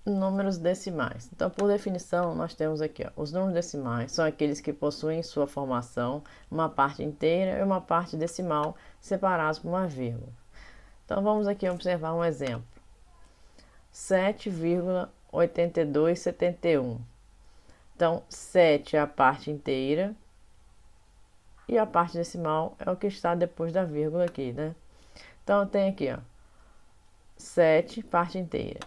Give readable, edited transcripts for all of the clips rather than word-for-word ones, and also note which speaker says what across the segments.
Speaker 1: Números decimais. Então, por definição, nós temos aqui, ó, os números decimais são aqueles que possuem em sua formação uma parte inteira e uma parte decimal separados por uma vírgula. Então, vamos aqui observar um exemplo. 7,8271. Então, 7 é a parte inteira e a parte decimal é o que está depois da vírgula aqui, né? Então, tem aqui, ó, 7, parte inteira.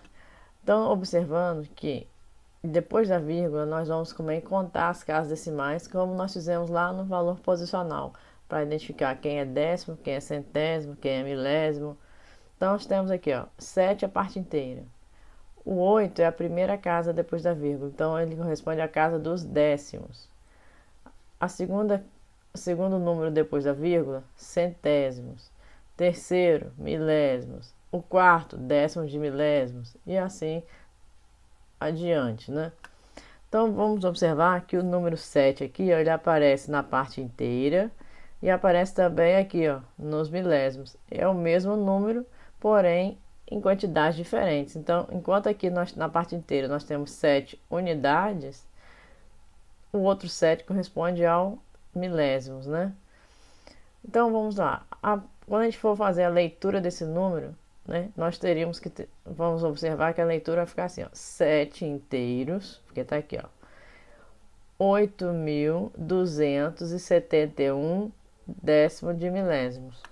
Speaker 1: Então, observando que depois da vírgula, nós vamos também contar as casas decimais, como nós fizemos lá no valor posicional, para identificar quem é décimo, quem é centésimo, quem é milésimo. Então, nós temos aqui, ó, 7 é a parte inteira. O 8 é a primeira casa depois da vírgula, então ele corresponde à casa dos décimos. O segundo número depois da vírgula, centésimos. Terceiro, milésimos. O quarto, décimos de milésimos. E assim adiante, né? Então vamos observar que o número 7 aqui, ó, ele aparece na parte inteira e aparece também aqui, ó, nos milésimos. É o mesmo número, porém em quantidades diferentes. Então, enquanto aqui na parte inteira nós temos 7 unidades, o outro 7 corresponde ao milésimos, né? Então vamos lá. Quando a gente for fazer a leitura desse número, né, nós teríamos que vamos observar que a leitura vai ficar assim, ó, 7 inteiros, porque está aqui, ó, 8.271 décimo de milésimos.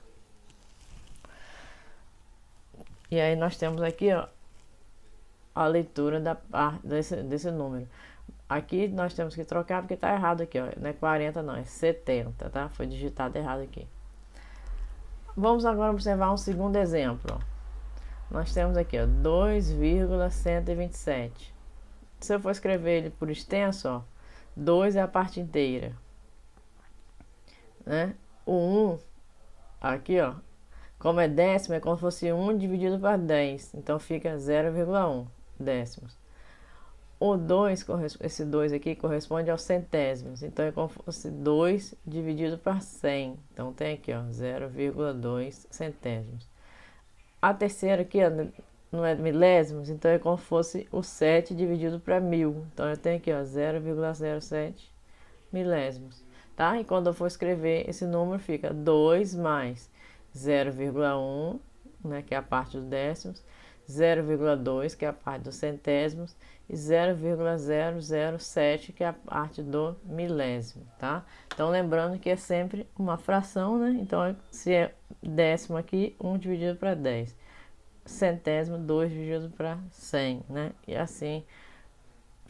Speaker 1: E aí nós temos aqui, ó, a leitura desse número. Aqui nós temos que trocar porque está errado aqui, ó, não é 40 não, é 70, tá? Foi digitado errado aqui. Vamos agora observar um segundo exemplo, ó. Nós temos aqui, ó, 2,127. Se eu for escrever ele por extenso, ó, 2 é a parte inteira, né? O 1, aqui, ó, como é décimo, é como se fosse 1 dividido por 10. Então fica 0,1 décimos. O 2, esse 2 aqui corresponde aos centésimos. Então é como se fosse 2 dividido por 100. Então tem aqui, ó, 0,2 centésimos. A terceira aqui, ó, não é milésimos, então é como se fosse o 7 dividido para 1000. Então eu tenho aqui, ó, 0,07 milésimos, tá? E quando eu for escrever esse número fica 2 mais 0,1, né, que é a parte dos décimos, 0,2, que é a parte dos centésimos, e 0,007, que é a parte do milésimo, tá? Então, lembrando que é sempre uma fração, né? Então, se é décimo aqui, 1 dividido para 10. Centésimo, 2 dividido para 100, né? E assim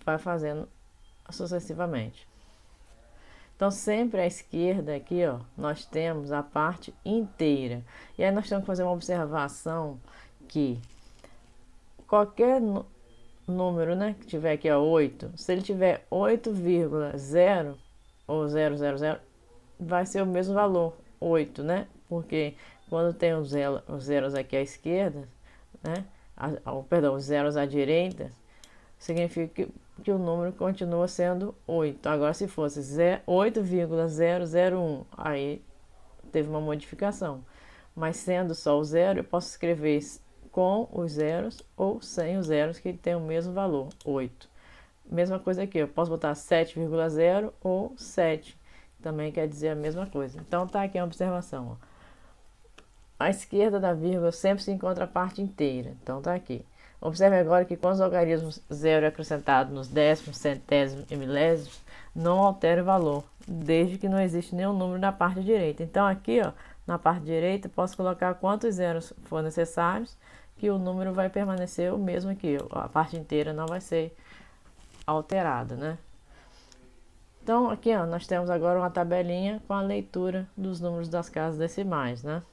Speaker 1: vai fazendo sucessivamente. Então, sempre à esquerda aqui, ó, nós temos a parte inteira. E aí nós temos que fazer uma observação que qualquer número, né, que tiver aqui, ó, 8, se ele tiver 8,0 ou 000, vai ser o mesmo valor, 8, né? Porque quando tem os zeros aqui à esquerda, né, perdão, os zeros à direita, significa que o número continua sendo 8. Agora, se fosse 8,001, aí teve uma modificação. Mas sendo só o zero, eu posso escrever com os zeros ou sem os zeros, que tem o mesmo valor, 8. Mesma coisa aqui, eu posso botar 7,0 ou 7, também quer dizer a mesma coisa. Então, tá aqui a observação, ó. À esquerda da vírgula sempre se encontra a parte inteira. Então, tá aqui. Observe agora que quando os logaritmos zero é acrescentado nos décimos, centésimos e milésimos, não altera o valor, desde que não existe nenhum número na parte direita. Então, aqui, ó, na parte direita, posso colocar quantos zeros for necessários, que o número vai permanecer o mesmo aqui. A parte inteira não vai ser alterada, né? Então, aqui, ó, nós temos agora uma tabelinha com a leitura dos números das casas decimais, né?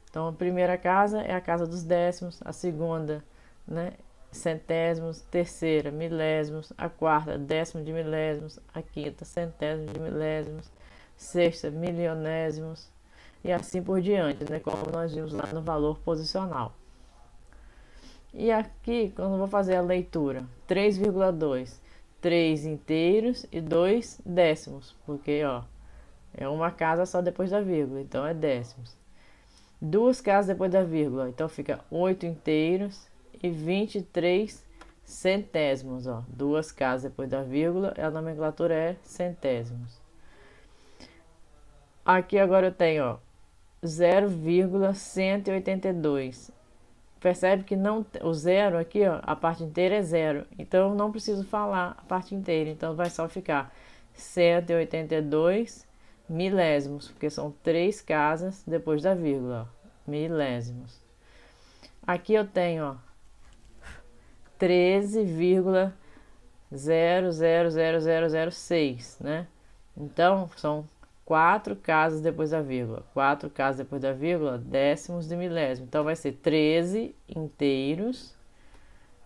Speaker 1: Então, a primeira casa é a casa dos décimos, a segunda, né, centésimos, terceira, milésimos, a quarta, décimo de milésimos, a quinta, centésimo de milésimos, sexta, milionésimos, e assim por diante, né, como nós vimos lá no valor posicional. E aqui, quando eu vou fazer a leitura, 3,2, 3 inteiros e 2 décimos, porque, ó, é uma casa só depois da vírgula, então é décimos. Duas casas depois da vírgula, então fica 8 inteiros e 23 centésimos, ó. Duas casas depois da vírgula, a nomenclatura é centésimos. Aqui agora eu tenho, ó, 0,182. Percebe que não, o zero aqui, ó, a parte inteira é zero. Então eu não preciso falar a parte inteira. Então vai só ficar 182 milésimos, porque são 3 casas depois da vírgula, ó, milésimos. Aqui eu tenho, ó, 13,000006, né? Então são 4 casas depois da vírgula. 4 casas depois da vírgula, décimos de milésimo. Então vai ser 13 inteiros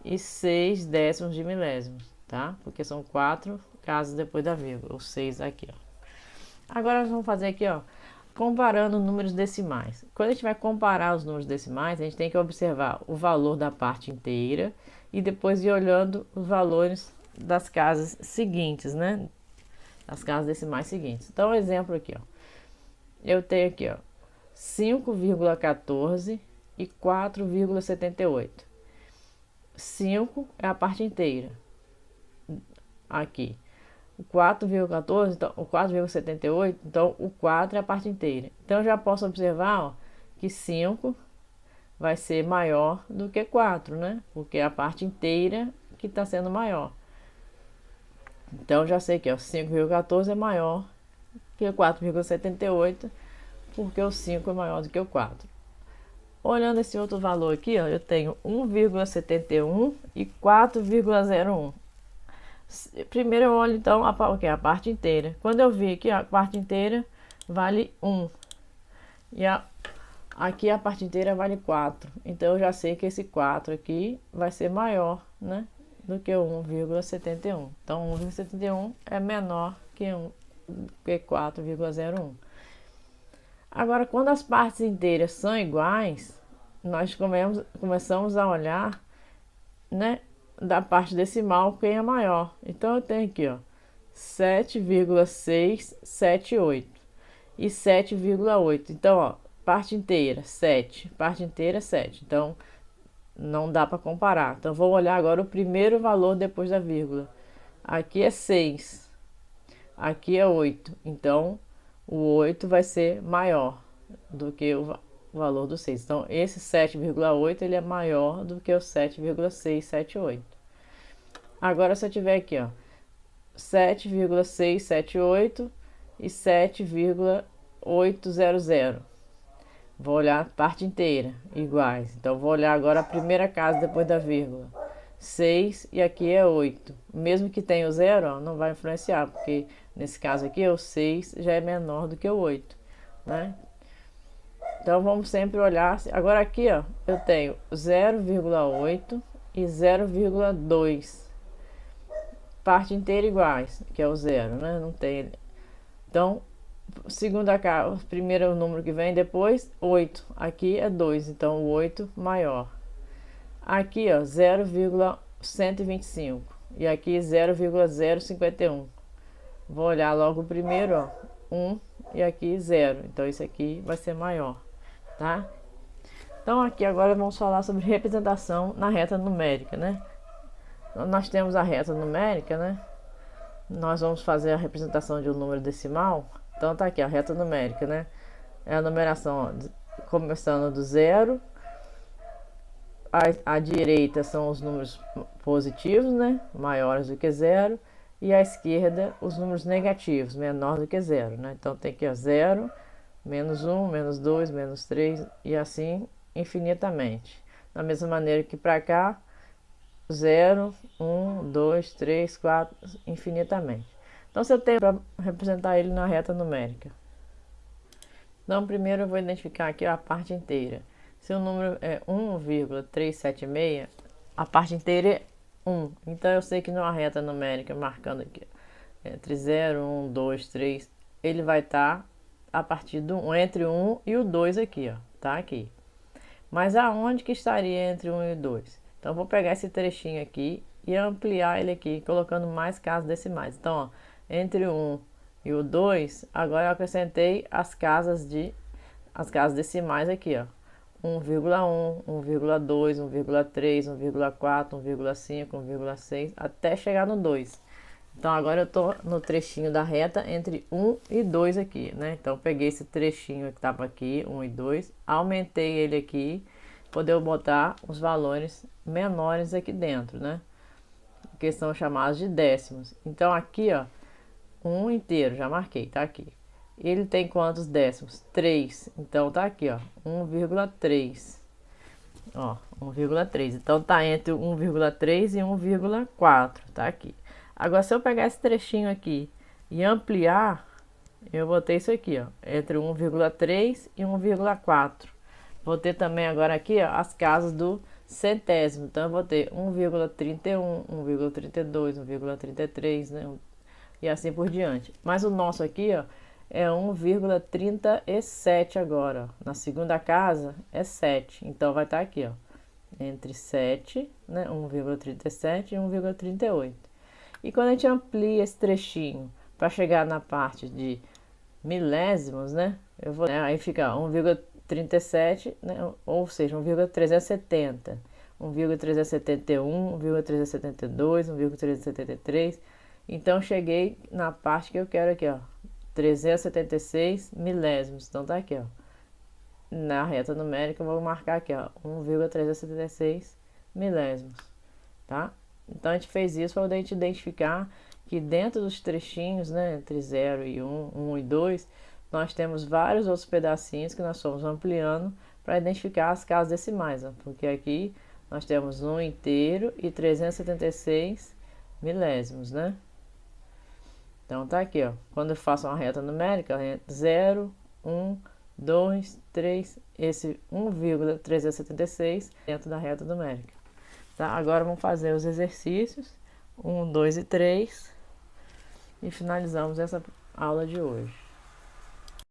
Speaker 1: e 6 décimos de milésimo, tá? Porque são 4 casas depois da vírgula, ou 6 aqui, ó. Agora nós vamos fazer aqui, ó, comparando números decimais. Quando a gente vai comparar os números decimais, a gente tem que observar o valor da parte inteira e depois ir olhando os valores das casas seguintes, né? As casas decimais seguintes. Então, um exemplo aqui, ó. Eu tenho aqui, ó, 5,14 e 4,78. 5 é a parte inteira. Aqui. O 4,14, então, o 4,78, então o 4 é a parte inteira. Então, eu já posso observar, ó, que 5 vai ser maior do que 4, né? Porque é a parte inteira que está sendo maior. Então, já sei que 5,14 é maior que o 4,78, porque o 5 é maior do que o 4. Olhando esse outro valor aqui, ó, eu tenho 1,71 e 4,01. Primeiro eu olho, então, a parte inteira. Quando eu vi aqui, a parte inteira vale 1. E aqui a parte inteira vale 4. Então, eu já sei que esse 4 aqui vai ser maior, né, do que o 1,71. Então, 1,71 é menor que 4,01. Agora, quando as partes inteiras são iguais, nós começamos a olhar, né, da parte decimal quem é maior. Então, eu tenho aqui, ó, 7,678 e 7,8. Então, ó, parte inteira, 7. Parte inteira, 7. Então, não dá para comparar. Então, vou olhar agora o primeiro valor depois da vírgula. Aqui é 6. Aqui é 8. Então, o 8 vai ser maior do que o valor do 6. Então, esse 7,8 ele é maior do que o 7,678. Agora, se eu tiver aqui, ó, 7,678 e 7,800. Vou olhar a parte inteira, iguais. Então, vou olhar agora a primeira casa depois da vírgula. 6 e aqui é 8. Mesmo que tenha o 0, ó, não vai influenciar, porque nesse caso aqui o 6 já é menor do que o 8, né? Então, vamos sempre olhar. Agora aqui, ó, eu tenho 0,8 e 0,2. Parte inteira iguais, que é o 0, né? Não tem. Então, segunda casa, o primeiro número que vem depois, 8. Aqui é 2, então o 8 maior. Aqui, ó, 0,125 e aqui 0,051. Vou olhar logo o primeiro, ó, 1 e aqui 0. Então esse aqui vai ser maior, tá? Então aqui agora vamos falar sobre representação na reta numérica, né? Nós temos a reta numérica, né? Nós vamos fazer a representação de um número decimal. Então tá aqui a reta numérica, né? É a numeração, ó, começando do 0. À direita são os números positivos, né? Maiores do que 0. E à esquerda os números negativos, menor do que 0, né? Então tem aqui, ó, 0, menos 1, menos 2, menos 3 e assim infinitamente. Da mesma maneira que para cá, 0, 1, 2, 3, 4, infinitamente. Então, você tem para representar ele na reta numérica. Então, primeiro eu vou identificar aqui a parte inteira. Se o número é 1,376, a parte inteira é 1. Então, eu sei que numa reta numérica, marcando aqui, entre 0, 1, 2, 3, ele vai estar a partir do entre 1 e o 2 aqui, ó. Tá aqui. Mas aonde que estaria entre 1 e o 2? Então, eu vou pegar esse trechinho aqui e ampliar ele aqui, colocando mais casas decimais. Então, ó, entre o 1 e o 2, agora eu acrescentei as casas decimais aqui, ó. 1,1, 1,2, 1,3, 1,4, 1,5, 1,6, até chegar no 2. Então, agora eu tô no trechinho da reta entre 1 e 2 aqui, né? Então, eu peguei esse trechinho que tava aqui, 1 e 2, aumentei ele aqui, poder botar os valores menores aqui dentro, né? Que são chamados de décimos. Então, aqui, ó, 1 inteiro, já marquei, tá aqui. Ele tem quantos décimos? 3. Então, tá aqui, ó, 1,3. Ó, 1,3. Então, tá entre 1,3 e 1,4, tá aqui. Agora, se eu pegar esse trechinho aqui e ampliar, eu botei isso aqui, ó, entre 1,3 e 1,4. Vou ter também agora aqui, ó, as casas do centésimo. Então, eu vou ter 1,31, 1,32, 1,33, né? E assim por diante. Mas o nosso aqui, ó, é 1,37 agora, ó. Na segunda casa é 7. Então, vai estar aqui, ó, entre 7, né? 1,37 e 1,38. E quando a gente amplia esse trechinho para chegar na parte de milésimos, né? Eu vou, né? Aí fica 1,37, né? Ou seja, 1,370, 1,371, 1,372, 1,373. Então, cheguei na parte que eu quero aqui, ó, 376 milésimos. Então, tá aqui, ó, na reta numérica, eu vou marcar aqui, ó, 1,376 milésimos, tá? Então, a gente fez isso para poder a gente identificar que dentro dos trechinhos, né, entre 0 e 1, 1 e 2, nós temos vários outros pedacinhos que nós fomos ampliando para identificar as casas decimais, ó, porque aqui nós temos 1 inteiro e 376 milésimos, né? Então, tá aqui, ó, quando eu faço uma reta numérica, 0, 1, 2, 3, esse 1,376 dentro da reta numérica. Tá? Agora vamos fazer os exercícios 1, 2 e 3 e finalizamos essa aula de hoje.